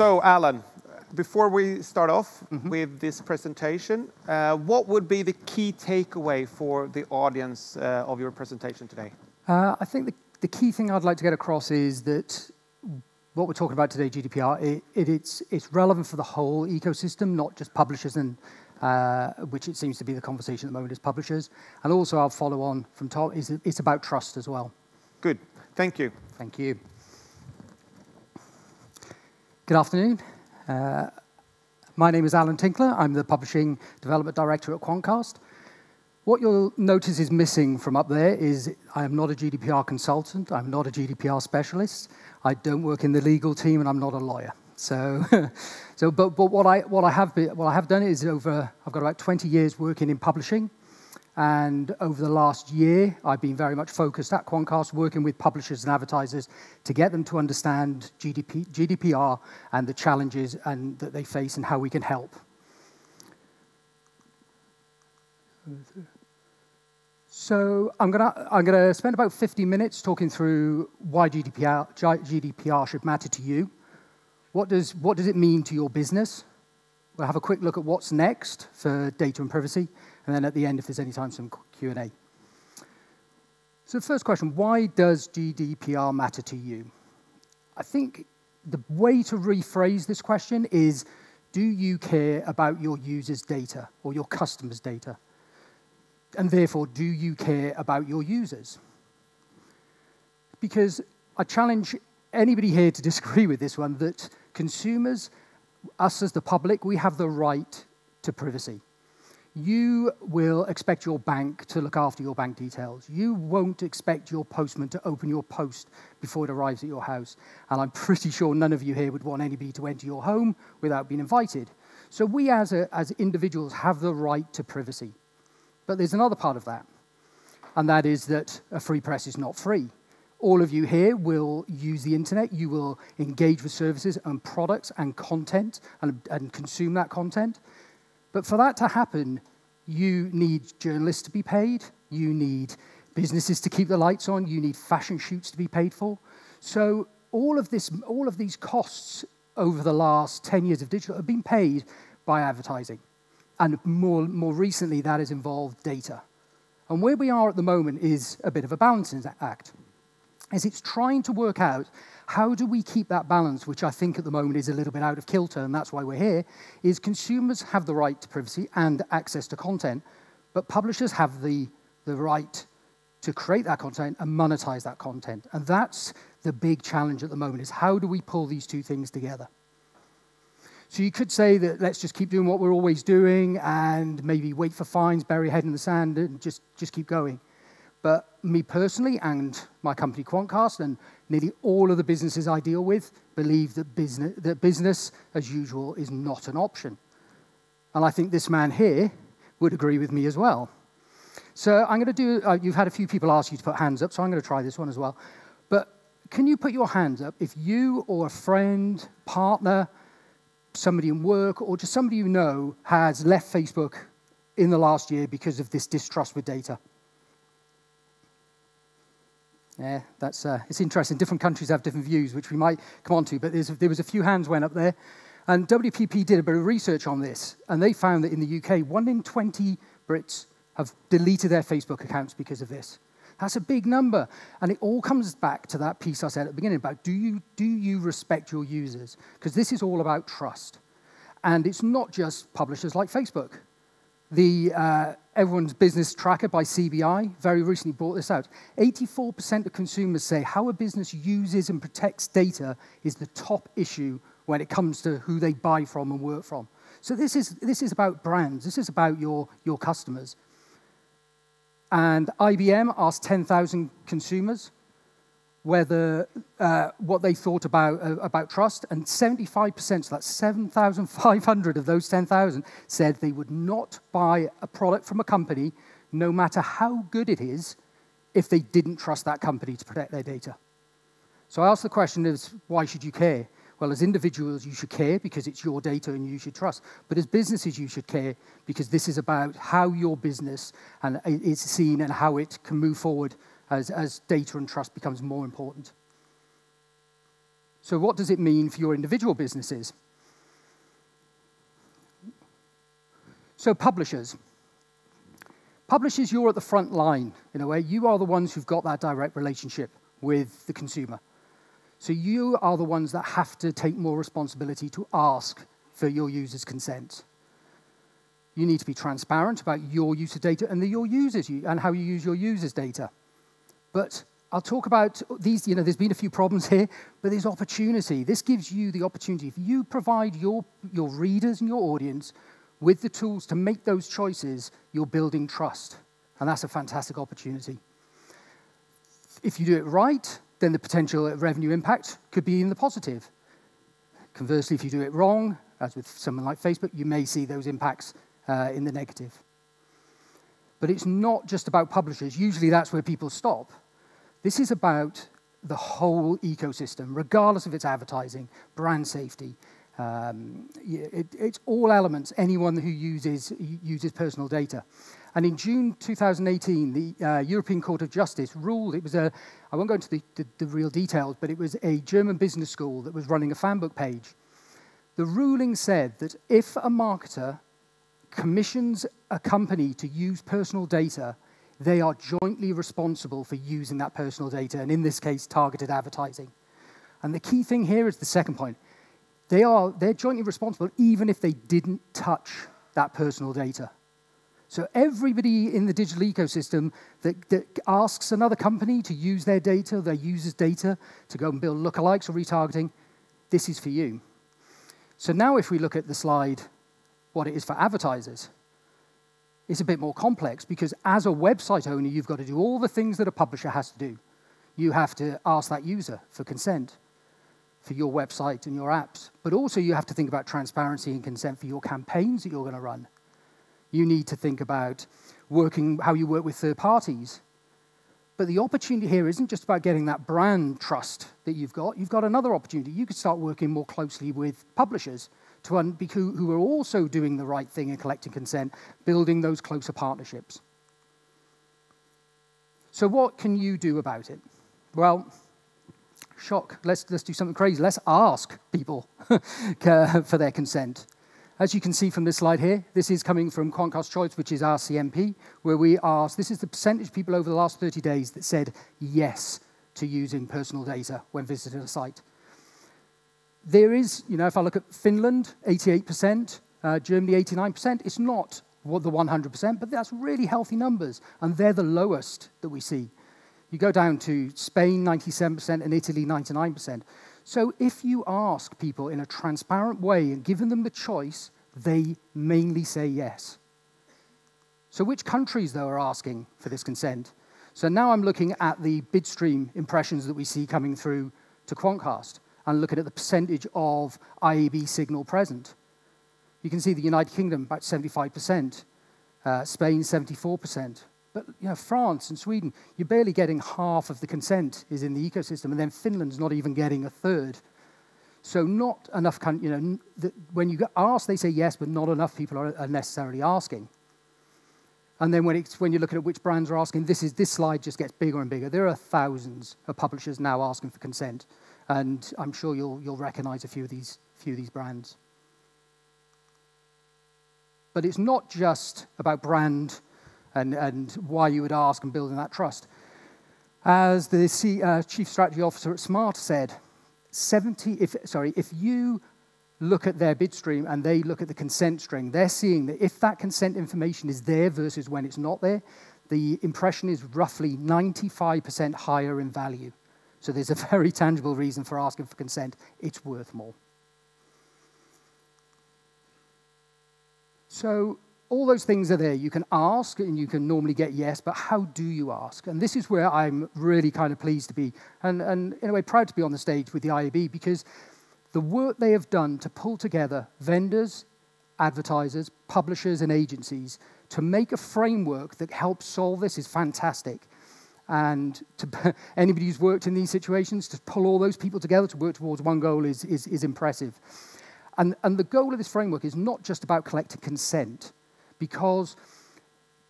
So, Allan, before we start off with this presentation, what would be the key takeaway for the audience of your presentation today? I think the key thing I'd like to get across is that what we're talking about today, GDPR, it's relevant for the whole ecosystem, not just publishers, and which it seems to be the conversation at the moment is publishers. And also I'll follow on from Tom, it's about trust as well. Good. Thank you. Thank you. Good afternoon. My name is Allan Tinkler. I'm the Publishing Development Director at Quantcast. What you'll notice is missing from up there is I am not a GDPR consultant. I'm not a GDPR specialist. I don't work in the legal team, and I'm not a lawyer. But what I have done is I've got about 20 years working in publishing, and over the last year, I've been very much focused at Quantcast, working with publishers and advertisers to get them to understand GDPR and the challenges that they face and how we can help. So I'm gonna spend about 50 minutes talking through why GDPR should matter to you. What does it mean to your business? We'll have a quick look at what's next for data and privacy, and then at the end, if there's any time, some Q&A. So the first question, why does GDPR matter to you? I think the way to rephrase this question is, do you care about your users' data or your customers' data? And therefore, do you care about your users? Because I challenge anybody here to disagree with this one, that consumers, us as the public, we have the right to privacy. You will expect your bank to look after your bank details. You won't expect your postman to open your post before it arrives at your house. And I'm pretty sure none of you here would want anybody to enter your home without being invited. So we as individuals have the right to privacy. But there's another part of that, and that is that a free press is not free. All of you here will use the internet. You will engage with services and products and content and consume that content. But for that to happen, you need journalists to be paid. You need businesses to keep the lights on. You need fashion shoots to be paid for. So all of these costs over the last 10 years of digital have been paid by advertising. And more recently, that has involved data. And where we are at the moment is a bit of a balancing act. As it's trying to work out how do we keep that balance, which I think at the moment is a little bit out of kilter, and that's why we're here, is consumers have the right to privacy and access to content, but publishers have the right to create that content and monetize that content. And that's the big challenge at the moment, is how do we pull these two things together? So you could say that let's just keep doing what we're always doing and maybe wait for fines, bury your head in the sand, and just keep going. But me personally and my company Quantcast and nearly all of the businesses I deal with believe that business as usual is not an option. And I think this man here would agree with me as well. So I'm going to do, you've had a few people ask you to put hands up, so I'm going to try this one as well. But can you put your hands up if you or a friend, partner, somebody in work, or just somebody you know has left Facebook in the last year because of this distrust with data? Yeah, it's interesting. Different countries have different views, which we might come on to, but there was a few hands went up there. And WPP did a bit of research on this, and they found that in the UK, 1 in 20 Brits have deleted their Facebook accounts because of this. That's a big number. And it all comes back to that piece I said at the beginning about do you respect your users? Because this is all about trust. And it's not just publishers like Facebook. The Everyone's Business Tracker by CBI very recently brought this out. 84% of consumers say how a business uses and protects data is the top issue when it comes to who they buy from and work from. So this is about brands. This is about your customers. And IBM asked 10,000 consumers whether what they thought about trust, and 75%, so that's 7,500 of those 10,000, said they would not buy a product from a company, no matter how good it is, if they didn't trust that company to protect their data. So I asked the question is, why should you care? Well, as individuals, you should care because it's your data and you should trust. But as businesses, you should care because this is about how your business is seen and how it can move forward as data and trust becomes more important. So what does it mean for your individual businesses? So publishers. Publishers, you're at the front line, in a way. You are the ones who've got that direct relationship with the consumer. So you are the ones that have to take more responsibility to ask for your users' consent. You need to be transparent about your use of data and your users and how you use your users' data. But I'll talk about these, there's been a few problems here, but there's opportunity. This gives you the opportunity. If you provide your readers and your audience with the tools to make those choices, you're building trust. And that's a fantastic opportunity. If you do it right, then the potential revenue impact could be in the positive. Conversely, if you do it wrong, as with someone like Facebook, you may see those impacts in the negative. But it's not just about publishers. Usually that's where people stop. This is about the whole ecosystem, regardless of its advertising, brand safety. It's all elements, anyone who uses personal data. And in June 2018, the European Court of Justice ruled, I won't go into the real details, but it was a German business school that was running a fanbook page. The ruling said that if a marketer commissions a company to use personal data, they are jointly responsible for using that personal data, and in this case, targeted advertising. And the key thing here is the second point. They're jointly responsible even if they didn't touch that personal data. So everybody in the digital ecosystem that asks another company to use their data, their users' data, to go and build lookalikes or retargeting, this is for you. So now if we look at the slide, what it is for advertisers, it's a bit more complex because as a website owner, you've got to do all the things that a publisher has to do. You have to ask that user for consent for your website and your apps, but also you have to think about transparency and consent for your campaigns that you're going to run. You need to think about how you work with third parties. But the opportunity here isn't just about getting that brand trust that you've got. You've got another opportunity. You could start working more closely with publishers who are also doing the right thing and collecting consent, building those closer partnerships. So what can you do about it? Well, shock. Let's do something crazy. Let's ask people for their consent. As you can see from this slide here, this is coming from Quantcast Choice, which is our CMP, where we asked, this is the percentage of people over the last 30 days that said yes to using personal data when visiting a site. There is, if I look at Finland, 88%, Germany, 89%, it's not the 100%, but that's really healthy numbers, and they're the lowest that we see. You go down to Spain, 97%, and Italy, 99%. So if you ask people in a transparent way and given them the choice, they mainly say yes. So which countries, though, are asking for this consent? So now I'm looking at the bid stream impressions that we see coming through to Quantcast and looking at the percentage of IAB signal present. You can see the United Kingdom, about 75%, Spain, 74%. But France and Sweden, you're barely getting half of the consent is in the ecosystem, and then Finland's not even getting a third. So not enough, when you get asked, they say yes, but not enough people are necessarily asking. And then when you're looking at which brands are asking, this slide just gets bigger and bigger. There are thousands of publishers now asking for consent, and I'm sure you'll recognize a few of these brands. But it's not just about brand and why you would ask and building that trust. As the Chief Strategy Officer at Smart said, if you look at their bid stream and they look at the consent string, they're seeing that if that consent information is there versus when it's not there, the impression is roughly 95% higher in value. So there's a very tangible reason for asking for consent. It's worth more. So all those things are there. You can ask, and you can normally get yes, but how do you ask? And this is where I'm really kind of pleased to be, and in a way proud to be on the stage with the IAB, because the work they have done to pull together vendors, advertisers, publishers, and agencies to make a framework that helps solve this is fantastic. And to anybody who's worked in these situations, to pull all those people together to work towards one goal is impressive. And the goal of this framework is not just about collecting consent, because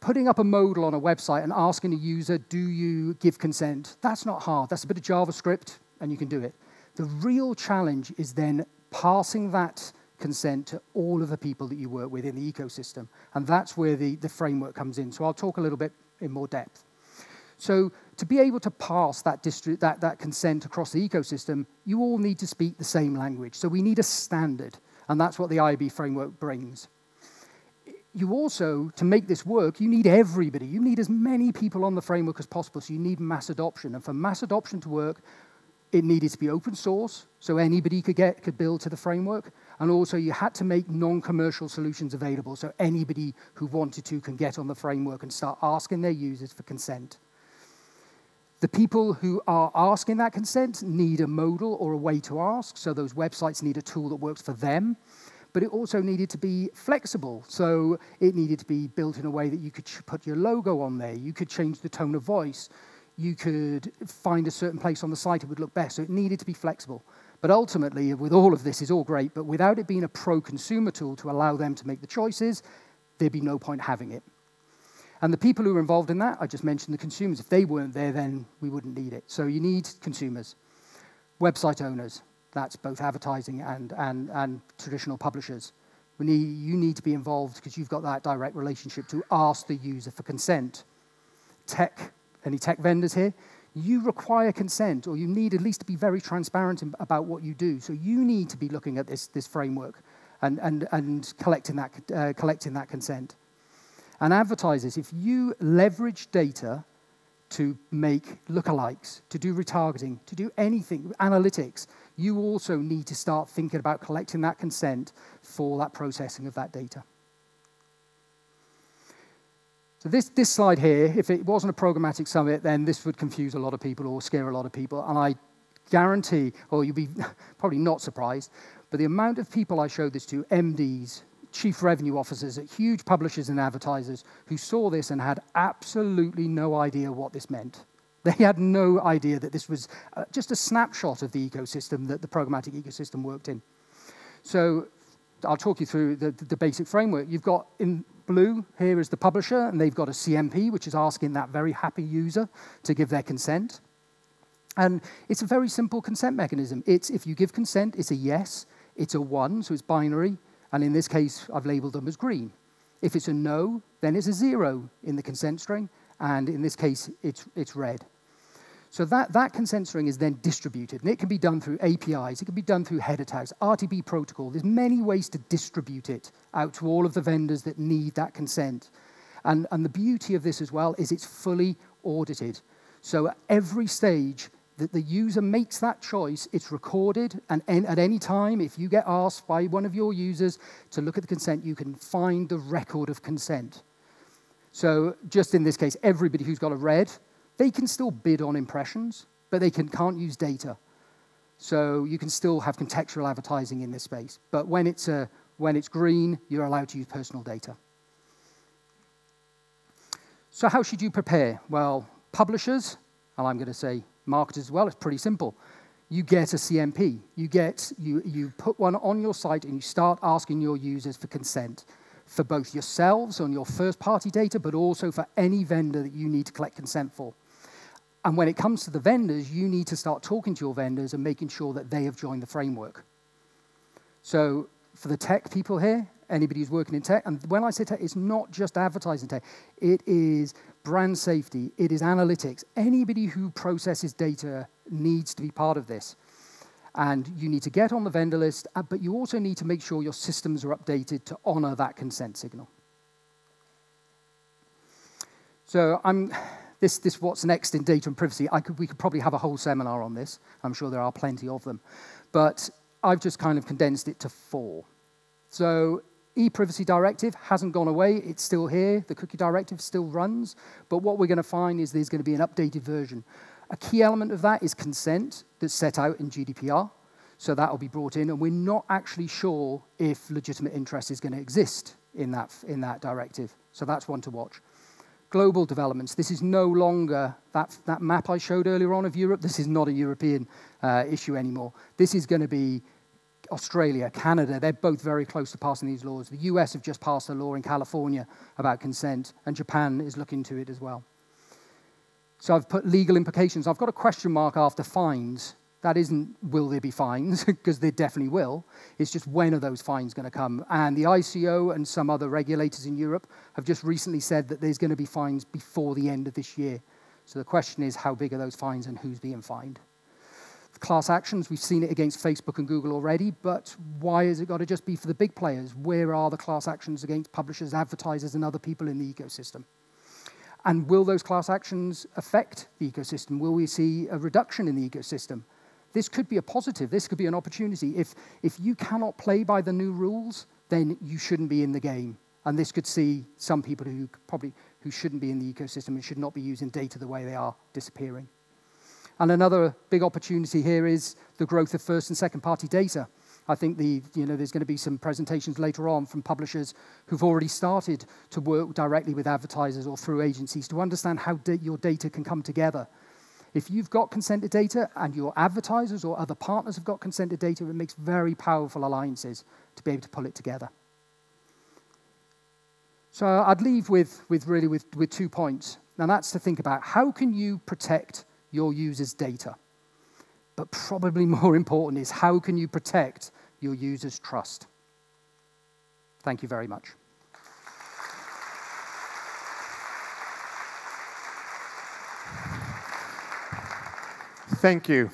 putting up a modal on a website and asking a user, do you give consent, that's not hard. That's a bit of JavaScript, and you can do it. The real challenge is then passing that consent to all of the people that you work with in the ecosystem. And that's where the framework comes in. So I'll talk a little bit in more depth. So to be able to pass that consent across the ecosystem, you all need to speak the same language. So we need a standard, and that's what the IAB framework brings. You also, to make this work, you need everybody. You need as many people on the framework as possible, so you need mass adoption. And for mass adoption to work, it needed to be open source, so anybody could build to the framework. And also, you had to make non-commercial solutions available, so anybody who wanted to can get on the framework and start asking their users for consent. The people who are asking that consent need a modal or a way to ask, so those websites need a tool that works for them. But it also needed to be flexible, so it needed to be built in a way that you could put your logo on there, you could change the tone of voice, you could find a certain place on the site it would look best, so it needed to be flexible. But ultimately, with all of this, is all great, but without it being a pro-consumer tool to allow them to make the choices, there'd be no point having it. And the people who are involved in that, I just mentioned the consumers. If they weren't there, then we wouldn't need it. So you need consumers, website owners. That's both advertising and traditional publishers. You need to be involved because you've got that direct relationship to ask the user for consent. Any tech vendors here? You require consent, or you need at least to be very transparent about what you do. So you need to be looking at this framework and collecting that consent. And advertisers, if you leverage data to make lookalikes, to do retargeting, to do anything, analytics, you also need to start thinking about collecting that consent for that processing of that data. So this slide here, if it wasn't a programmatic summit, then this would confuse a lot of people or scare a lot of people. And I guarantee, or you'll be probably not surprised, but the amount of people I showed this to, MDs, chief revenue officers at huge publishers and advertisers who saw this and had absolutely no idea what this meant. They had no idea that this was just a snapshot of the ecosystem that the programmatic ecosystem worked in. So I'll talk you through the basic framework. You've got in blue here is the publisher, and they've got a CMP, which is asking that very happy user to give their consent. And it's a very simple consent mechanism. It's if you give consent, it's a yes, it's a 1, so it's binary, and in this case, I've labeled them as green. If it's a no, then it's a 0 in the consent string, and in this case, it's red. So that consent string is then distributed, and it can be done through APIs, it can be done through header tags, RTB protocol. There's many ways to distribute it out to all of the vendors that need that consent. And the beauty of this as well is it's fully audited. So at every stage that the user makes that choice, it's recorded, and at any time, if you get asked by one of your users to look at the consent, you can find the record of consent. So just in this case, everybody who's got a red, they can still bid on impressions, but they can't use data. So you can still have contextual advertising in this space. But when it's green, you're allowed to use personal data. So how should you prepare? Well, publishers, and I'm going to say marketers as well, it's pretty simple. You get a CMP. You put one on your site and you start asking your users for consent for both yourselves on your first-party data, but also for any vendor that you need to collect consent for. And when it comes to the vendors, you need to start talking to your vendors and making sure that they have joined the framework. So for the tech people here, anybody who's working in tech, and when I say tech, it's not just advertising tech. It is brand safety. It is analytics. Anybody who processes data needs to be part of this. And you need to get on the vendor list, but you also need to make sure your systems are updated to honor that consent signal. So this what's next in data and privacy, we could probably have a whole seminar on this. I'm sure there are plenty of them. But I've just kind of condensed it to 4. So e-privacy directive hasn't gone away. It's still here. The cookie directive still runs. But what we're going to find is there's going to be an updated version. A key element of that is consent that's set out in GDPR. So that will be brought in. And we're not actually sure if legitimate interest is going to exist in that directive. So that's one to watch. Global developments. This is no longer that map I showed earlier on of Europe. This is not a European issue anymore. This is going to be Australia, Canada. They're both very close to passing these laws. The US have just passed a law in California about consent, and Japan is looking to it as well. So I've put legal implications. I've got a question mark after fines. That isn't, will there be fines? Because there definitely will. It's just, when are those fines going to come? And the ICO and some other regulators in Europe have just recently said that there's going to be fines before the end of this year. So the question is, how big are those fines and who's being fined? Class actions, we've seen it against Facebook and Google already, but why has it got to just be for the big players? Where are the class actions against publishers, advertisers, and other people in the ecosystem? And will those class actions affect the ecosystem? Will we see a reduction in the ecosystem? This could be a positive. This could be an opportunity. If you cannot play by the new rules, then you shouldn't be in the game. And this could see some people who shouldn't be in the ecosystem and should not be using data the way they are disappearing. And another big opportunity here is the growth of first and second party data. I think there's going to be some presentations later on from publishers who've already started to work directly with advertisers or through agencies to understand how your data can come together. If you've got consented data and your advertisers or other partners have got consented data, it makes very powerful alliances to be able to pull it together. So I'd leave with 2 points. And that's to think about, how can you protect your users' data? But probably more important is, how can you protect your users' trust? Thank you very much. Thank you.